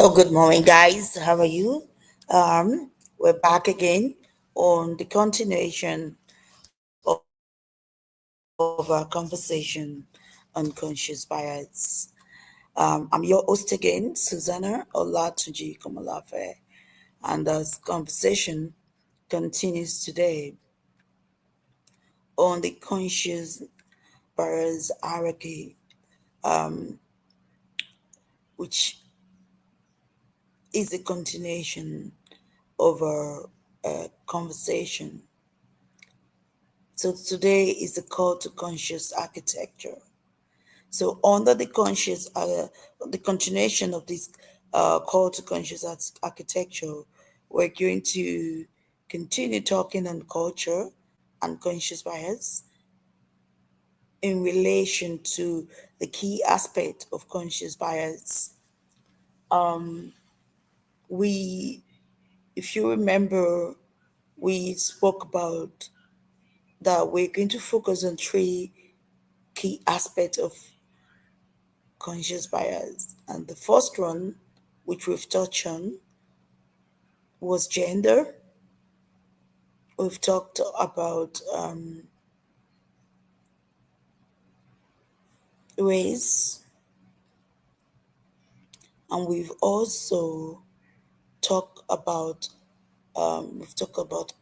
Hello, good morning, guys. How are you? We're back again on the continuation of our conversation on conscious bias. I'm your host again, Susanna Olatunji Komolafe, and this conversation continues today on the conscious bias hierarchy, which is a continuation of our conversation. So today is a call to conscious architecture. So under the continuation of this call to conscious architecture, we're going to continue talking on culture and conscious bias in relation to the key aspect of conscious bias. We, if you remember, we spoke about that we're going to focus on three key aspects of conscious bias. And the first one, which we've touched on, was gender. We've talked about race, And talked about we've talked about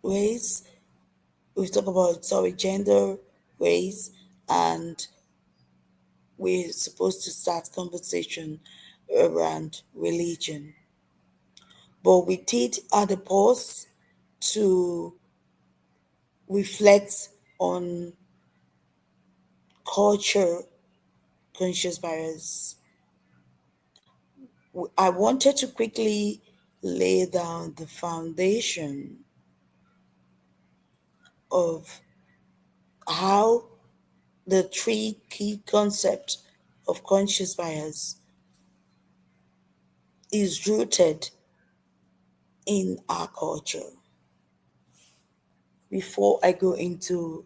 race, we've talked about gender, race, and we're supposed to start conversation around religion. But we did add a pause to reflect on culture conscious bias. I wanted to quickly lay down the foundation of how the three key concepts of conscious bias is rooted in our culture before I go into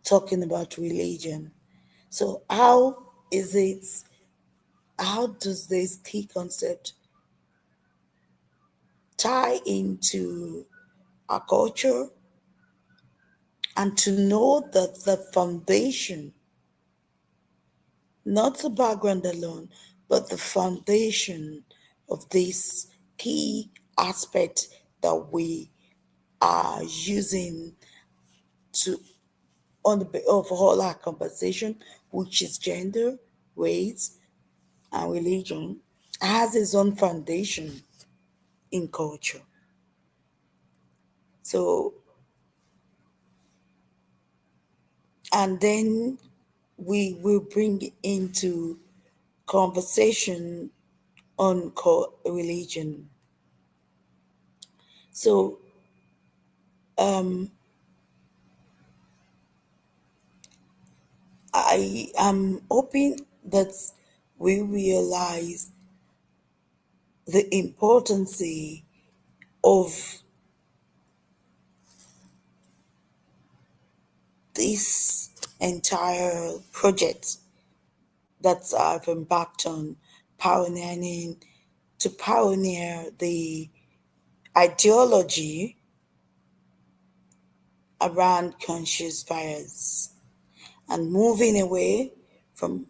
talking about religion. So how does this key concept tie into our culture, and to know that the foundation, not the background alone, but the foundation of this key aspect that we are using to on the overall our conversation, which is gender, race, and religion, has its own foundation in culture. So, and then we will bring into conversation on religion. So, I am hoping that we realize the importance of this entire project that I've embarked on, pioneering to pioneer the ideology around conscious bias and moving away from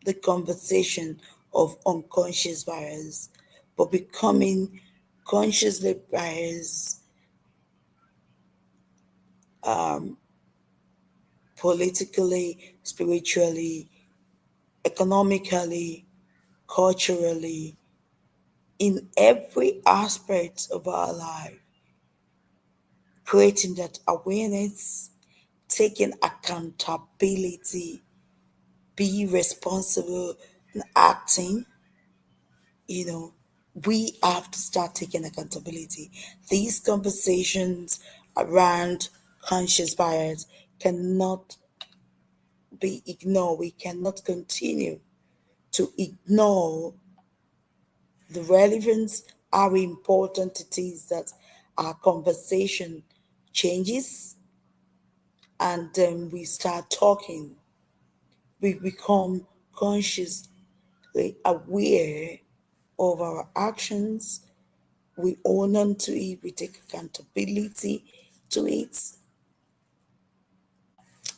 the conversation of unconscious bias, but becoming consciously biased politically, spiritually, economically, culturally, in every aspect of our life, creating that awareness, taking accountability, be responsible and acting, you know, we have to start taking accountability. These conversations around conscious bias cannot be ignored. We cannot continue to ignore the relevance, how important it is that our conversation changes, and then we start talking. We become consciously aware of our actions. We own on to it. We take accountability to it.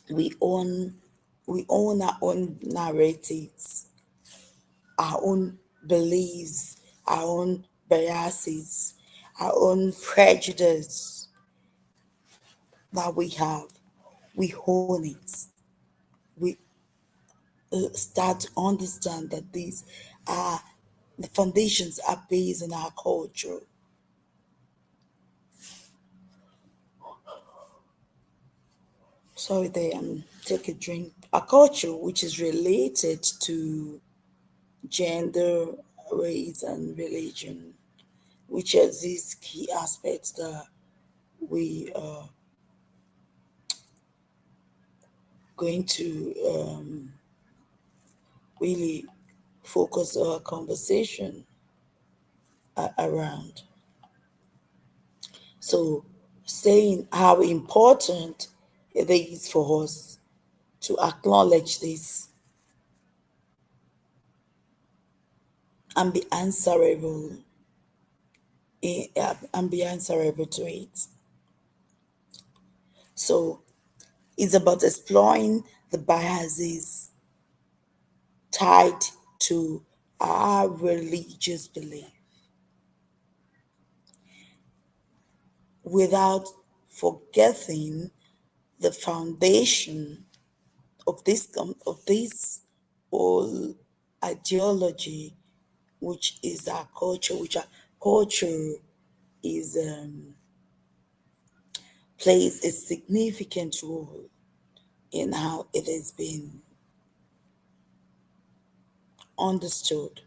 We own we own our own narratives, our own beliefs, our own biases, our own prejudice that we have. We own it. We start to understand that these are the foundations are based on our culture. Sorry, there. Take a drink. A culture which is related to gender, race, and religion, which are these key aspects that we are going to really focus our conversation around. So, saying how important it is for us to acknowledge this and be answerable and be answerable to it. So, it's about exploring the biases tied to our religious belief without forgetting the foundation of this whole ideology, which is our culture, which our culture is plays a significant role in how it has been understood,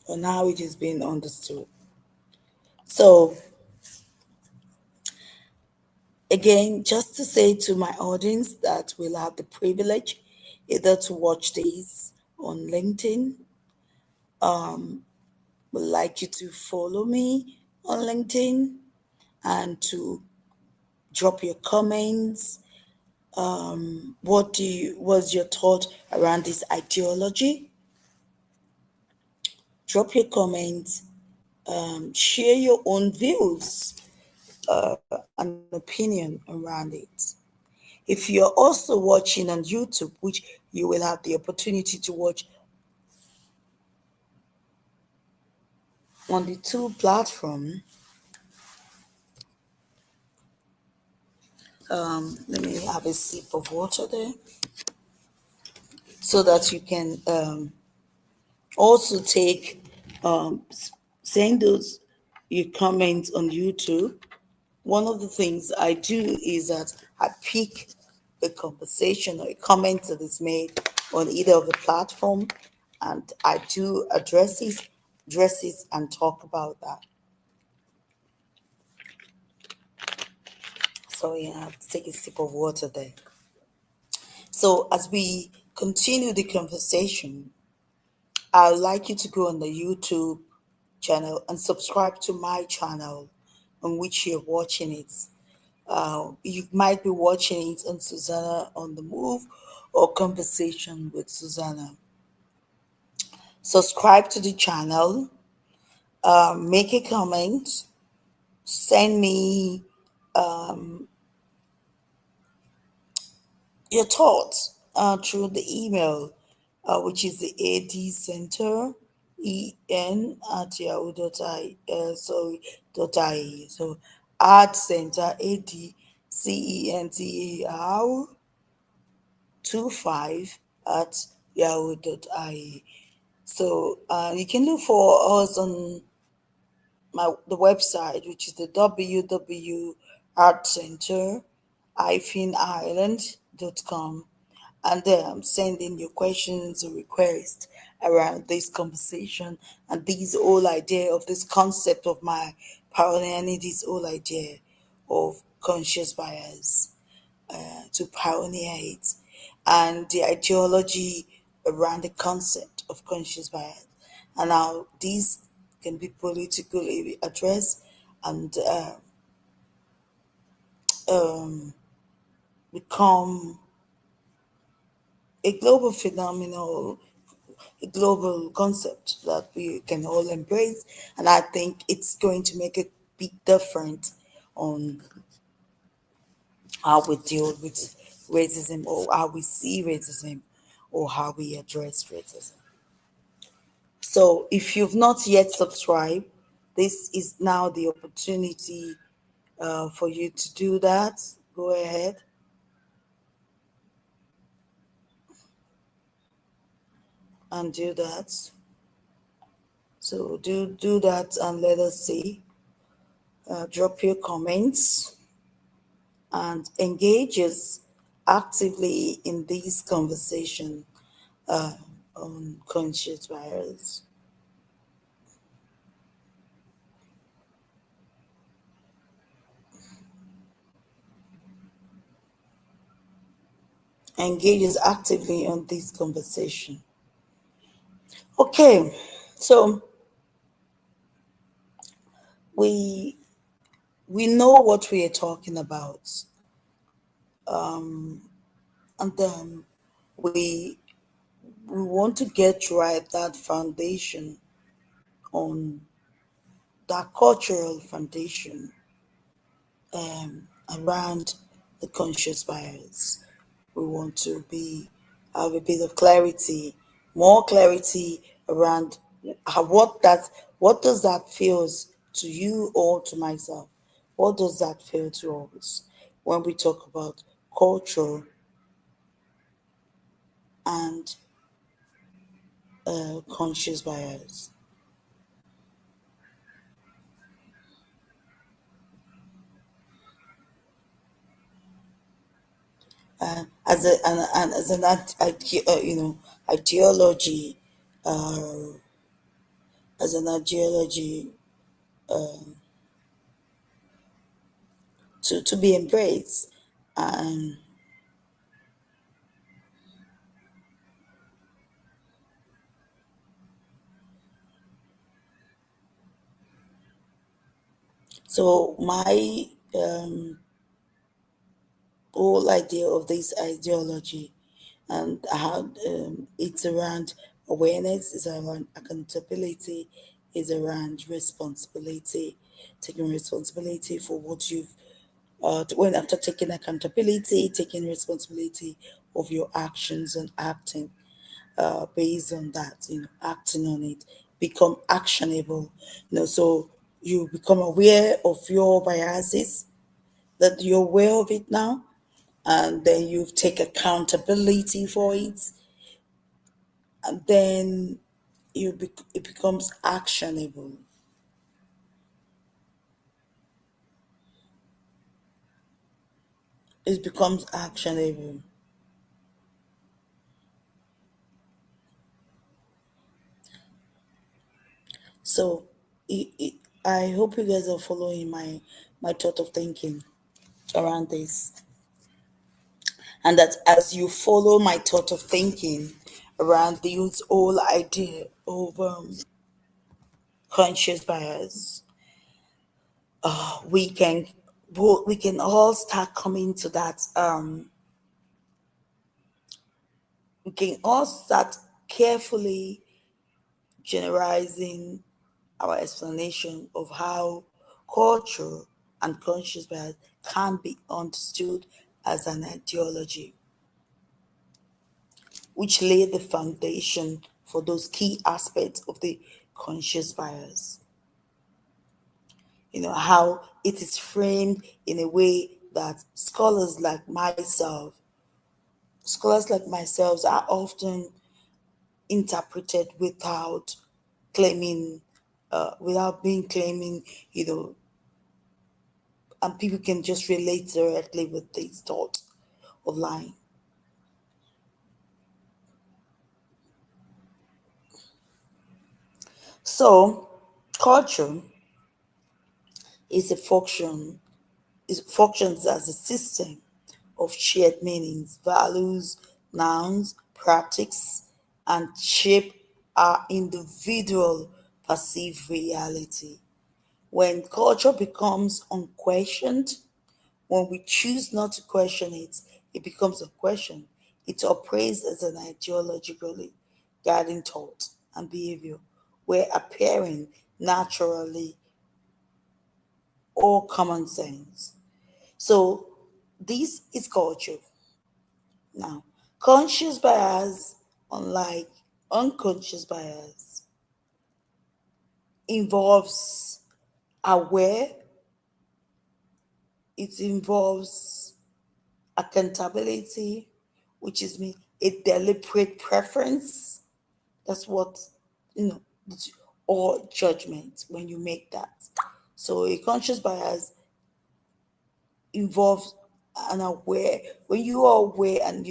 on how it is being understood. So again, just to say to my audience that will have the privilege either to watch this on LinkedIn, would like you to follow me on LinkedIn and to drop your comments. What's your thought around this ideology? Drop your comments, share your own views and opinion around it. If you're also watching on YouTube, which you will have the opportunity to watch on the two platform, let me have a sip of water there so that you can also take send those your comments on YouTube. One of the things I do is that I pick a conversation or a comment that is made on either of the platform, and I do address it and talk about that. So yeah, I have to take a sip of water there. So as we continue the conversation, I'd like you to go on the YouTube channel and subscribe to my channel on which you're watching it. You might be watching it on Susanna on the Move or Conversation with Susanna. Subscribe to the channel, make a comment, send me your thoughts through the email, which is the AD Center at yahoo.i, .ie. So ad center, ADCENTAR 25 at yahoo.ie. So you can look for us on the website, which is the www.artcenter-ireland.com, and there I'm sending your questions or requests around this conversation and this whole idea of this concept of my pioneering this whole idea of conscious bias to pioneer it, and the ideology around the concept of conscious bias, and how these can be politically addressed and become a global phenomenon, a global concept that we can all embrace. And I think it's going to make a big difference on how we deal with racism, or how we see racism, or how we address racism. So if you've not yet subscribed, this is now the opportunity for you to do that. Go ahead and do that. So do that and let us see. Drop your comments and engage us actively in this conversation on conscious bias. Engage us actively on this conversation. Okay, so we we know what we are talking about, and then we we want to get right that foundation, on that cultural foundation around the conscious bias. We want to be have a bit of clarity, more clarity around how, what does that feels to you or to myself? What does that feel to us when we talk about culture and conscious bias? As a and as an ideology, uh, as an ideology to be embraced. And so my whole idea of this ideology and how it's around awareness, is around accountability, is around responsibility, taking responsibility for what you've when after taking accountability, taking responsibility of your actions and acting based on that, acting on it, become actionable, so you become aware of your biases, that you're aware of it now, and then you take accountability for it, and then it becomes actionable. It becomes actionable. So I hope you guys are following my thought of thinking around this, and that as you follow my thought of thinking around this whole idea of conscious bias, we can we can all start coming to that. We can all start carefully generalizing our explanation of how culture and conscious bias can be understood as an ideology, which lay the foundation for those key aspects of the conscious bias. How it is framed in a way that scholars like myself are often interpreted claiming, without being claiming, you know, and people can just relate directly with these thoughts of lying. So, culture is a function, it functions as a system of shared meanings, values, nouns, practice, and shape our individual perceived reality. When culture becomes unquestioned, when we choose not to question it, it becomes a question. It operates as an ideologically guiding thought and behavior, where appearing naturally or common sense. So this is culture. Now, conscious bias, unlike unconscious bias, involves aware, it involves accountability, which is me a deliberate preference. That's what you know, or judgment when you make that. So a conscious bias involves an aware, when you are aware and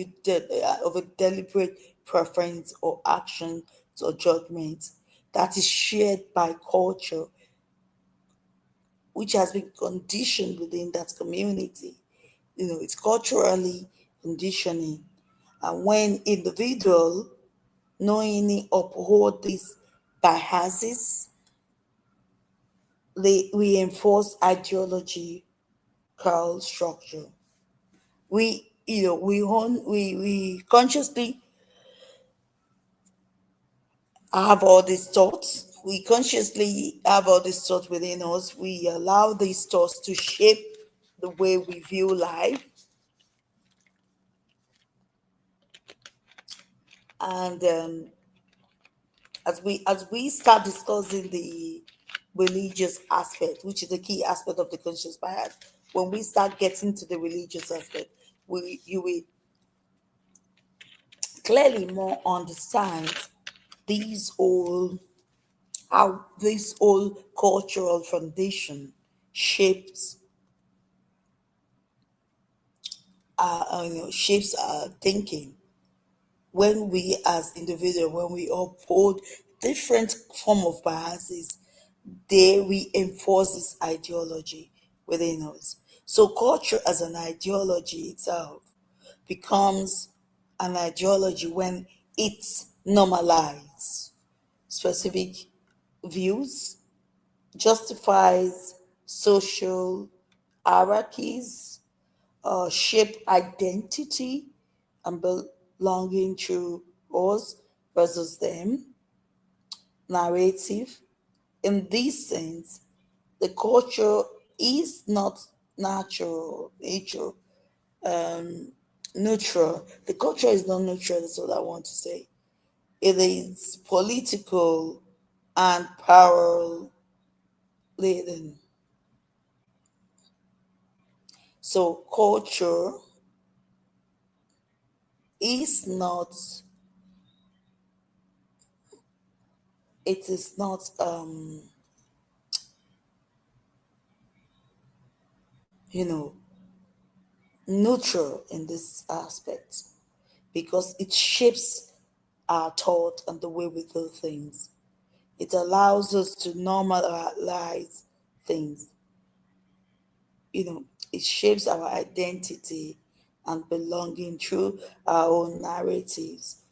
of a deliberate preference or action or judgment that is shared by culture, which has been conditioned within that community. It's culturally conditioning. And when individual knowingly uphold these biases, they reinforce ideological structure. We consciously have all these thoughts. We consciously have all these thoughts within us. We allow these thoughts to shape the way we view life. And as we start discussing the religious aspect, which is a key aspect of the conscious bias, when we start getting to the religious aspect, you will clearly more understand these all how this whole cultural foundation shapes shapes our thinking when we as individuals, when we uphold different form of biases, they reinforce this ideology within us. So culture as an ideology itself becomes an ideology when it normalizes specific views, justifies social hierarchies, shape identity and belonging to us versus them narrative. In this sense, the culture is not nature, neutral. The culture is not neutral, that's what I want to say. It is political and power laden. So culture is not, it is not you know neutral in this aspect because it shapes our thought and the way we do things. It allows us to normalize things. It shapes our identity and belonging through our own narratives.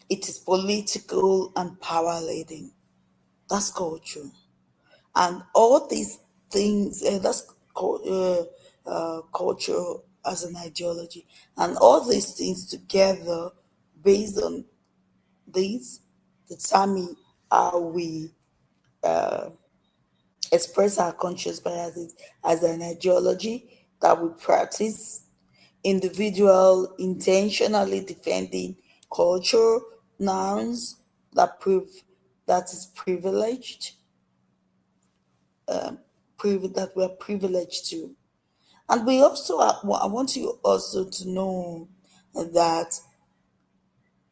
It is political and power laden. That's culture. And all these things, that's culture as an ideology. And all these things together, based on these, determine how we express our conscious biases as an ideology that we practice, individual intentionally defending culture norms that is privileged, that we're privileged to. And we also, I want you also to know that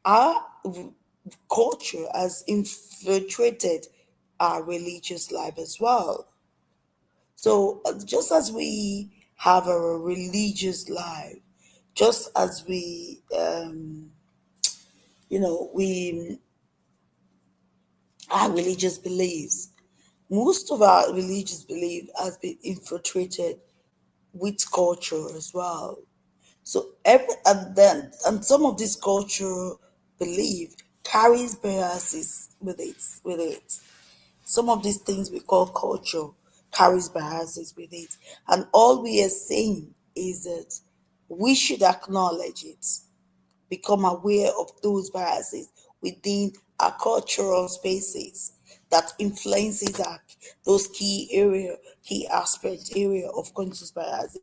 our culture has infiltrated our religious life as well. So just as we have a religious life, just as we our religious beliefs, most of our religious belief has been infiltrated with culture as well. So and some of this cultural belief carries biases with it. Some of these things we call culture carries biases with it. And all we are saying is that we should acknowledge it, become aware of those biases within our cultural spaces that influences those key aspect area of conscious biases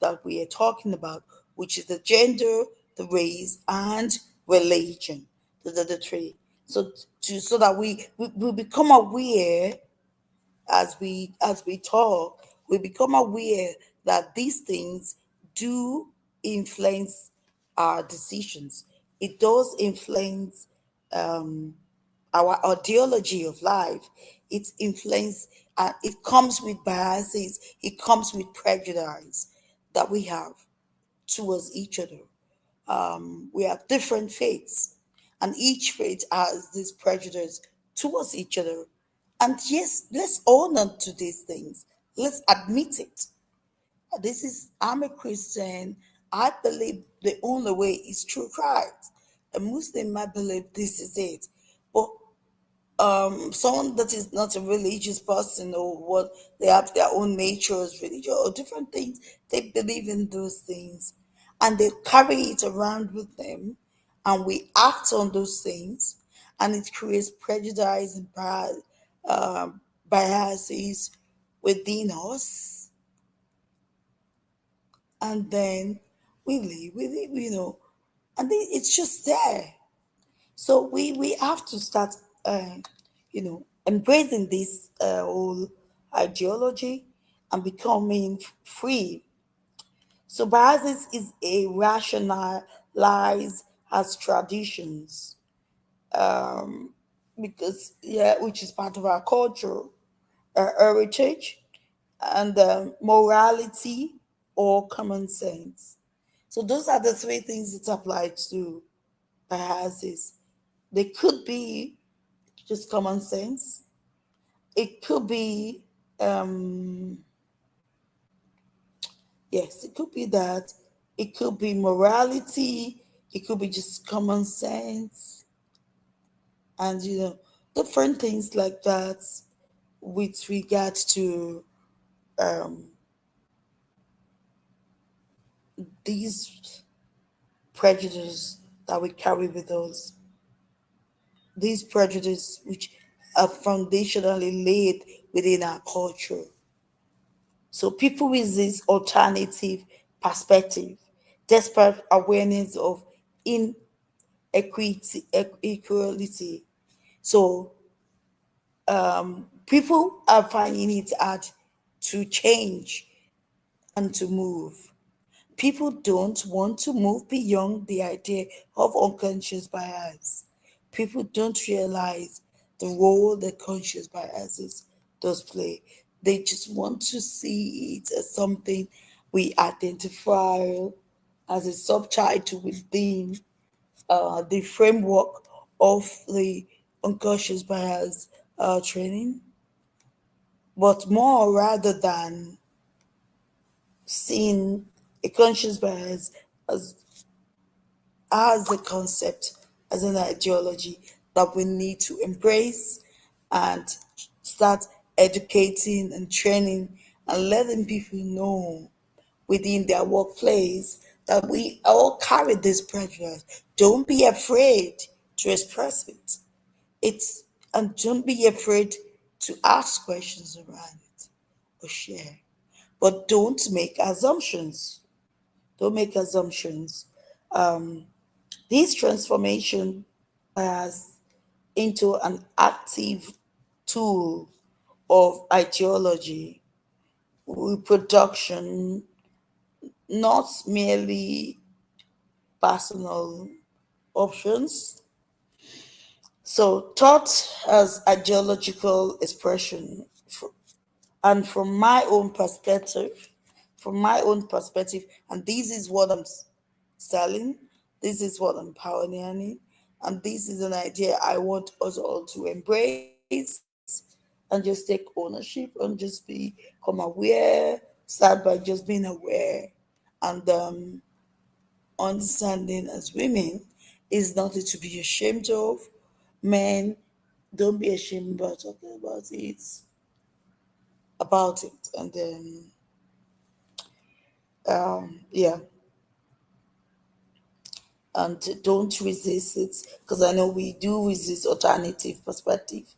that we are talking about, which is the gender, the race, and religion. Those are the three. So that we become aware as we talk, we become aware that these things do influence our decisions. It does influence our ideology of life. It influence. It comes with biases. It comes with prejudice that we have towards each other. We have different faiths, and each faith has this prejudice towards each other. And yes, let's own up to these things. Let's admit it. I'm a Christian. I believe the only way is through Christ. A Muslim might believe this is it. But someone that is not a religious person, or what, they have their own natures, religion or different things, they believe in those things and they carry it around with them, and we act on those things, and it creates prejudice and biases within us, and then we live with it. and it's just there. So we have to start, embracing this whole ideology and becoming free. So biases is a rationalized as traditions, because yeah, which is part of our culture, our heritage, and morality or common sense. So those are the three things that apply to biases. They could be just common sense. It could be, yes, it could be that. It could be morality. It could be just common sense, and different things like that with regard to these prejudices that we carry with us. These prejudices which are foundationally laid within our culture. So people with this alternative perspective, despite awareness of inequity, equality. So people are finding it hard to change and to move. People don't want to move beyond the idea of unconscious bias. People don't realize the role that conscious biases does play. They just want to see it as something we identify as a subtitle within the framework of the unconscious bias training, but more rather than seeing a conscious bias as a concept, as an ideology that we need to embrace and start educating and training and letting people know within their workplace that we all carry this prejudice. Don't be afraid to express it. It's and don't be afraid to ask questions around it or share. But don't make assumptions. Don't make assumptions. This transformation bias into an active tool of ideology, reproduction, not merely personal options. So, thought as ideological expression, and from my own perspective, and this is what I'm selling, this is what I'm pioneering, and this is an idea I want us all to embrace and just take ownership and just become aware, start by just being aware and understanding as women is nothing to be ashamed of. Men, don't be ashamed about talking about it, and then yeah, and don't resist it, because I know we do resist alternative perspective.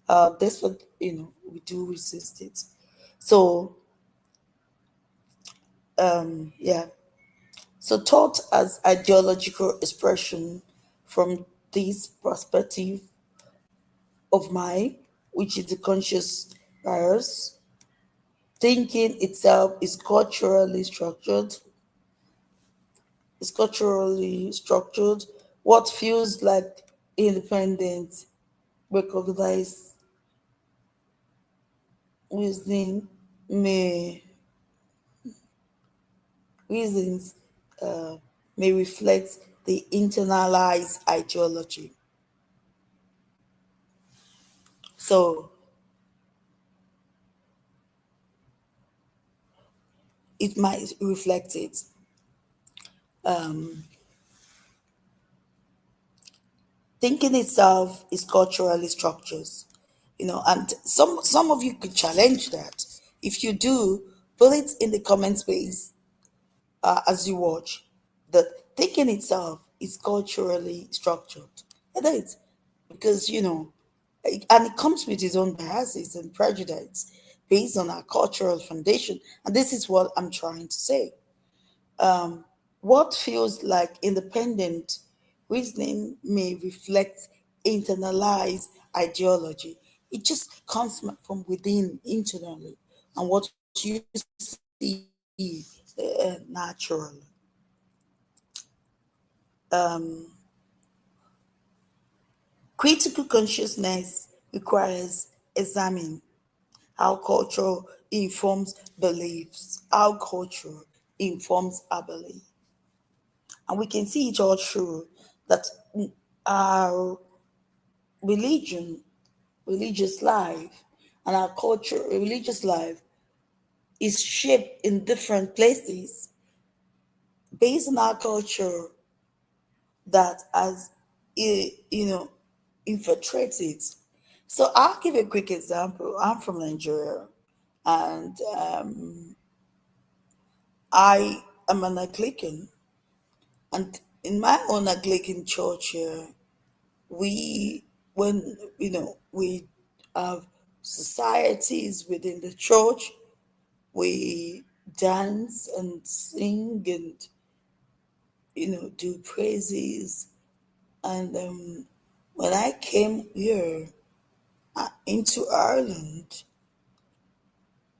That's what we do resist it. So yeah, so thought as ideological expression from this perspective of mine, which is the conscious bias. Thinking itself is culturally structured. What feels like independent, recognized reasoning may reasons may reflect the internalized ideology. So it might reflect it. Thinking itself is culturally structured, and some of you could challenge that. If you do, put it in the comment space as you watch. The thinking itself is culturally structured. It is, because and it comes with its own biases and prejudice based on our cultural foundation. And this is what I'm trying to say. What feels like independent reasoning may reflect internalized ideology. It just comes from within internally, and what you see naturally. Critical consciousness requires examining how culture informs beliefs, how culture informs our belief. And we can see it all through that our religion, religious life, and our culture, religious life is shaped in different places based on our culture that has, you know, infiltrated. So I'll give a quick example. I'm from Nigeria, and I am an Anglican, and in my own Anglican church here, we when we have societies within the church, we dance and sing and do praises. And when I came here into Ireland,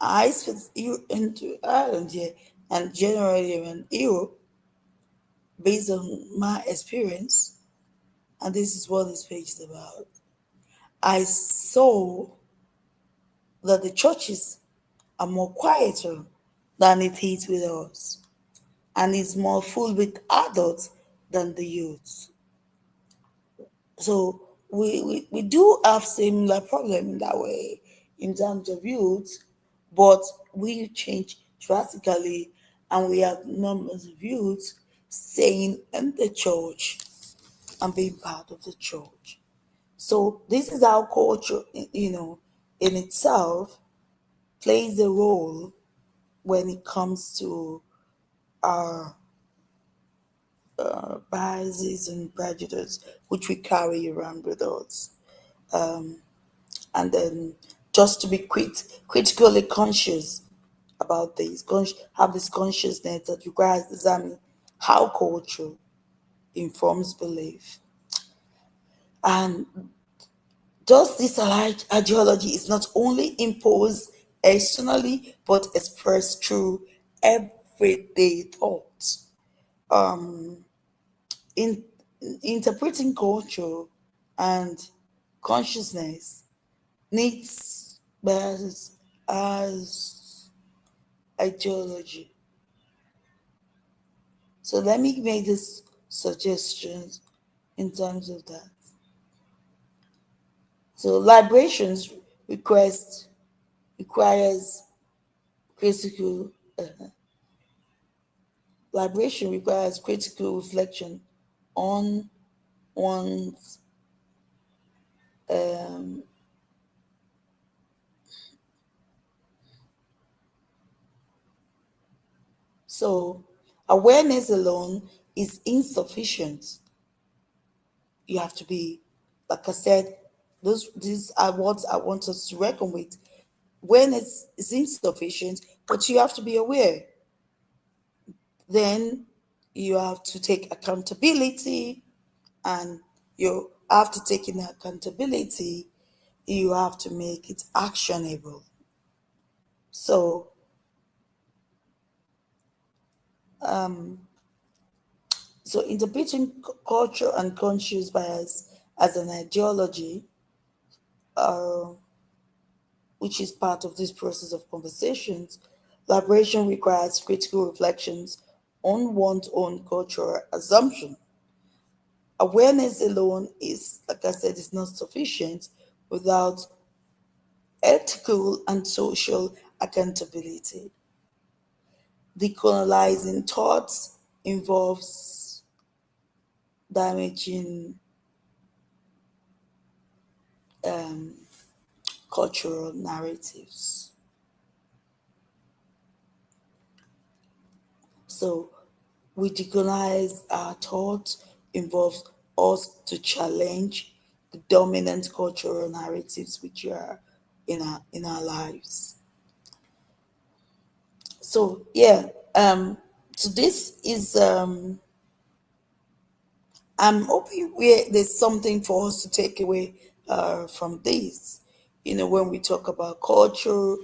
I spent into Ireland here and generally in Europe based on my experience, and this is what this page is about. I saw that the churches are more quieter than it is with us, and it's more full with adults than the youths. So we do have similar problem in that way in terms of youth, but we change drastically, and we have numbers of youths staying in the church and being part of the church. So this is how culture, in itself plays a role when it comes to our biases and prejudice, which we carry around with us. And then just to be critically conscious about this, have this consciousness that requires examining how culture informs belief. And thus, this ideology is not interposed externally, but expressed through everyday thoughts. In interpreting culture and consciousness needs bias as ideology. So let me make this suggestions in terms of that. So liberations requires critical liberation requires critical reflection on one's so awareness alone is insufficient. You have to be, like I said, these are what I want us to reckon with. Awareness is insufficient, but you have to be aware. Then you have to take accountability, and you after taking accountability, you have to make it actionable. So interpreting culture and conscious bias as an ideology, which is part of this process of conversations, liberation requires critical reflections on one's own cultural assumption. Awareness alone is, like I said, is not sufficient without ethical and social accountability. Decolonizing thoughts involves damaging cultural narratives. So we decolonize our thoughts involves us to challenge the dominant cultural narratives which are in our lives. So yeah, So this is I'm hoping there's something for us to take away from this. When we talk about culture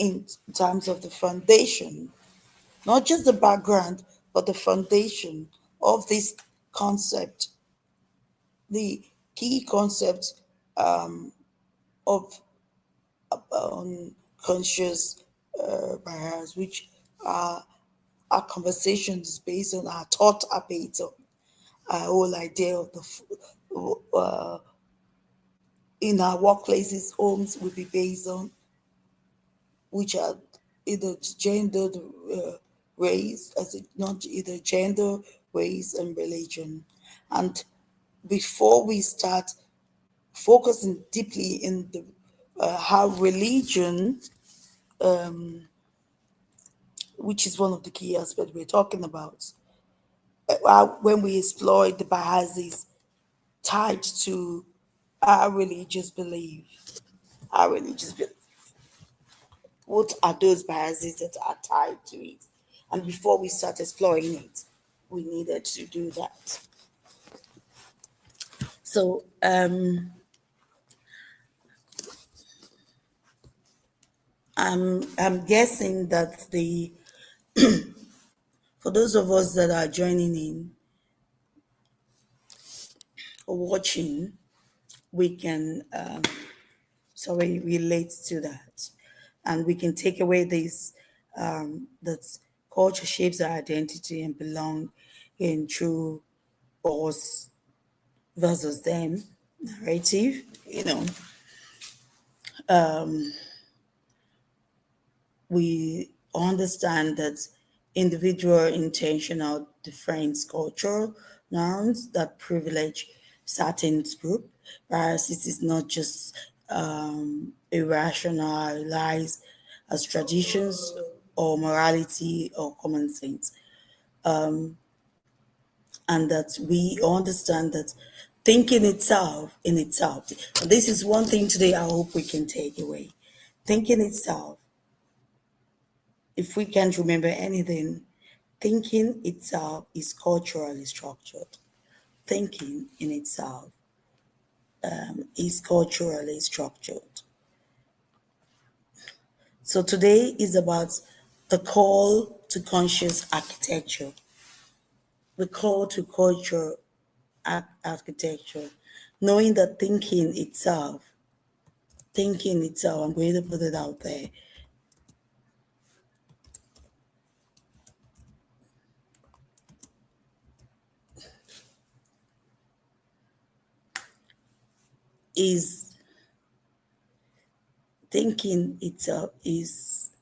in terms of the foundation, not just the background, but the foundation of this concept, the key concept of conscious bias, which our conversation is based on, our thought are based on, our whole idea of in our workplaces, homes will be based on, which are either gendered, race, as it not either gender, race, and religion. And before we start focusing deeply in the how religion, which is one of the key aspects we're talking about, when we explore the biases tied to our religious belief, our religious belief. What are those biases that are tied to it? And before we start exploring it, we needed to do that. So I'm guessing that the for those of us that are joining in or watching, we can relate to that, and we can take away this, that culture shapes our identity and belong in through us versus them narrative. We understand that individual intentional difference cultural norms that privilege certain group. Biases is not just irrationalized as traditions or morality or common sense, and that we understand that thinking itself in itself, this is one thing today I hope we can take away. Thinking itself, if we can't remember anything, thinking itself is culturally structured. Thinking in itself is culturally structured. So today is about the call to conscious architecture, the call to culture architecture, knowing that thinking itself, I'm going to put it out there, is thinking itself is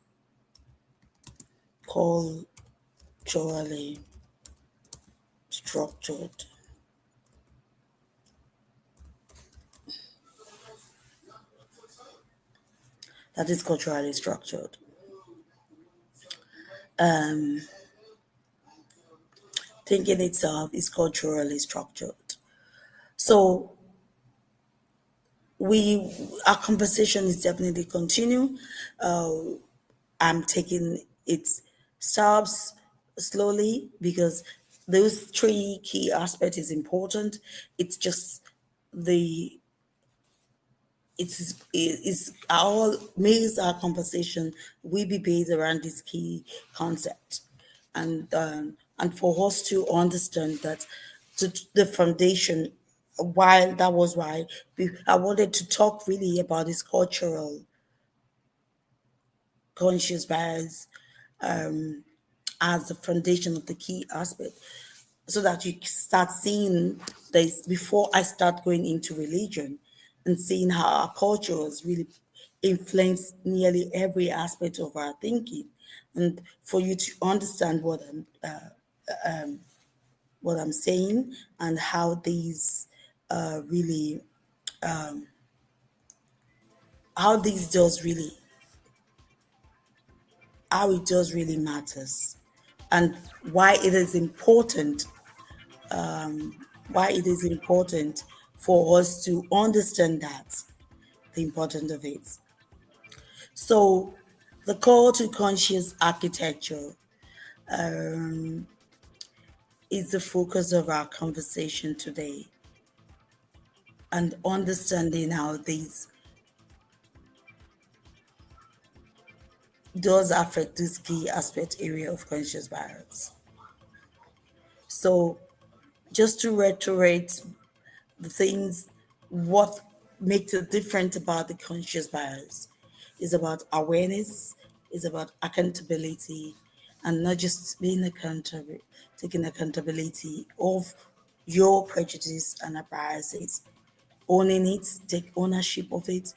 culturally structured. That is culturally structured. Thinking itself is culturally structured. So we our conversation is definitely continue. I'm taking it steps slowly because those three key aspects is important. It's just the it's our makes our conversation will be based around this key concept, and for us to understand that the foundation. While that was why I wanted to talk really about this cultural conscious bias as the foundation of the key aspect, so that you start seeing this before I start going into religion and seeing how our culture has really influenced nearly every aspect of our thinking, and for you to understand what I'm saying and how these really how these does really how it does really matters, and why it is important why it is important for us to understand that the importance of it. So, the call to conscious architecture. um, is the focus of our conversation today, and understanding how these does affect this key aspect area of conscious bias. So, just to reiterate the things, what makes it different about the conscious bias is about awareness, is about accountability, and not just being accountable, taking accountability of your prejudice and biases, owning it, take ownership of it,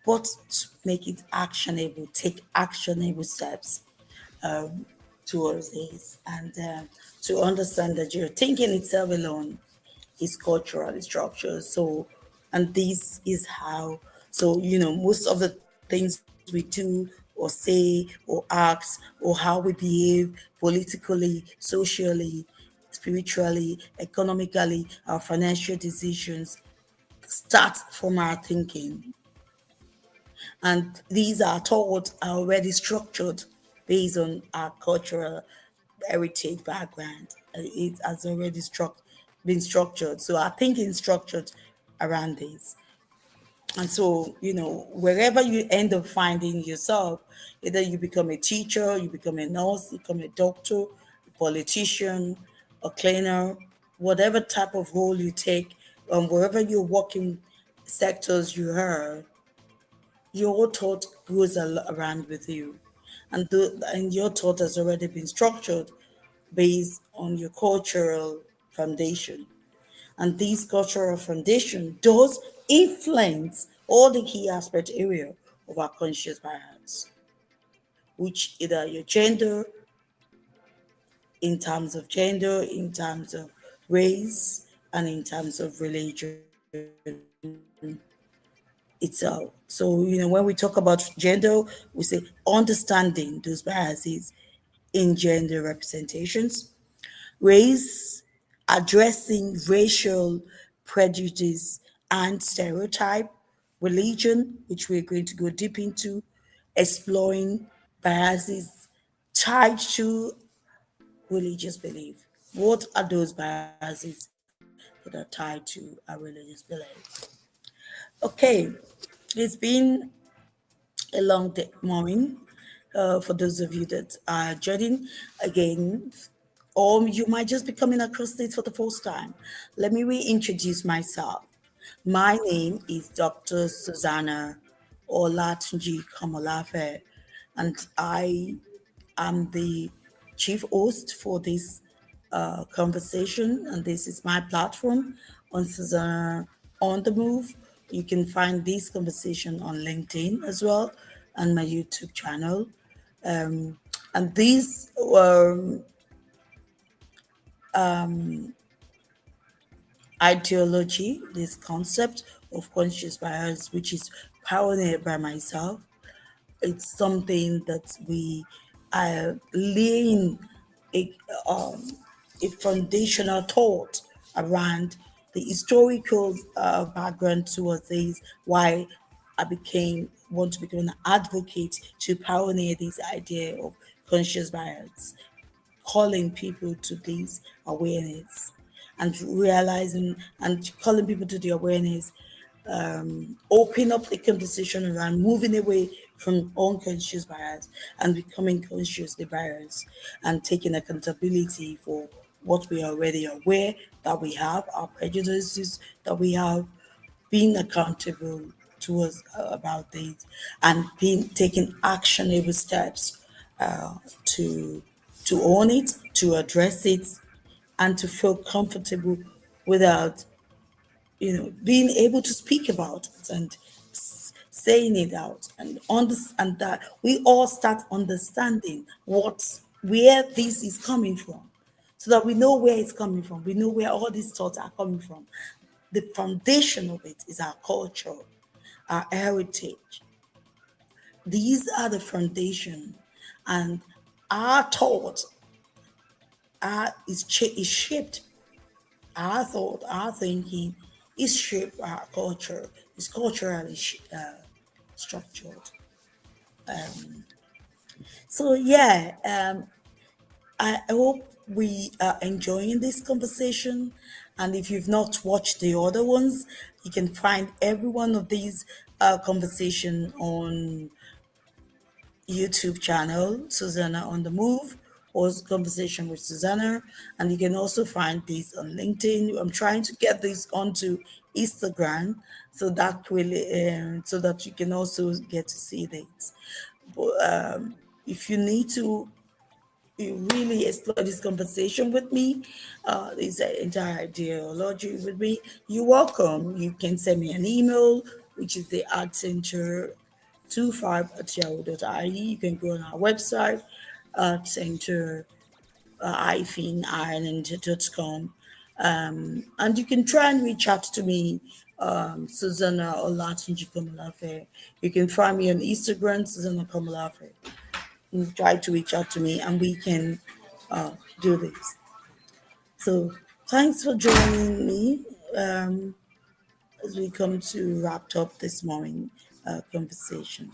but to make it actionable, take actionable steps towards this, and to understand that your thinking itself alone is culturally structured. So, and this is how, so, most of the things we do or say or act or how we behave politically, socially, spiritually, economically, our financial decisions start from our thinking. And these are taught are already structured based on our cultural heritage background. It has already been structured. So our thinking is structured around this. And so, wherever you end up finding yourself, either you become a teacher, you become a nurse, you become a doctor, a politician, a cleaner, whatever type of role you take, wherever you're working sectors you are, your thought goes around with you, and your thought has already been structured based on your cultural foundation, and this cultural foundation does influence all the key aspect area of our conscious bias, which either your gender, in terms of gender, in terms of race, and in terms of religion itself. So, when we talk about gender, we say understanding those biases in gender representations, race, addressing racial prejudice and stereotype, religion, which we're going to go deep into, exploring biases tied to religious belief. What are those biases that are tied to our religious belief? Okay, it's been a long morning for those of you that are joining again, or you might just be coming across this for the first time. Let me reintroduce myself. My name is Dr. Susuana Olatunji Komolafe, and I am the chief host for this conversation, and this is my platform on Susanna on the Move. You can find this conversation on LinkedIn as well, and my YouTube channel. And this ideology, this concept of conscious bias, which is pioneered by myself, it's something that we are laying a, um, a foundational thought around the historical background towards this, why I became want to become an advocate to pioneer this idea of conscious bias, calling people to this awareness and realizing and calling people to the awareness, open up the conversation around moving away from unconscious bias and becoming consciously biased and taking accountability for what we are already aware that we have, our prejudices that we have, being accountable to us about this, and being taking actionable steps to own it, to address it, and to feel comfortable without being able to speak about it and saying it out, and that we all start understanding where this is coming from, so that we know where it's coming from, we know where all these thoughts are coming from. The foundation of it is our culture, our heritage. These are the foundation, and our thought is shaped. Our thought, our thinking is shaped by our culture. Is culturally structured. So yeah, I hope we are enjoying this conversation. And if you've not watched the other ones, you can find every one of these conversation on YouTube channel, Susanna on the Move, or Conversation with Susanna. And you can also find these on LinkedIn. I'm trying to get this onto Instagram so that so that you can also get to see this. But if you need to you really explore this conversation with me, this entire ideology with me, you're welcome. You can send me an email, which is the art center 25@yahoo.ie. You can go on our website, art center ireland.com. And you can try and reach out to me, Susanna Olatunji Komolafe. You can find me on Instagram, Susanna Komolafe. And try to reach out to me and we can do this. So thanks for joining me as we come to wrap up this morning conversation.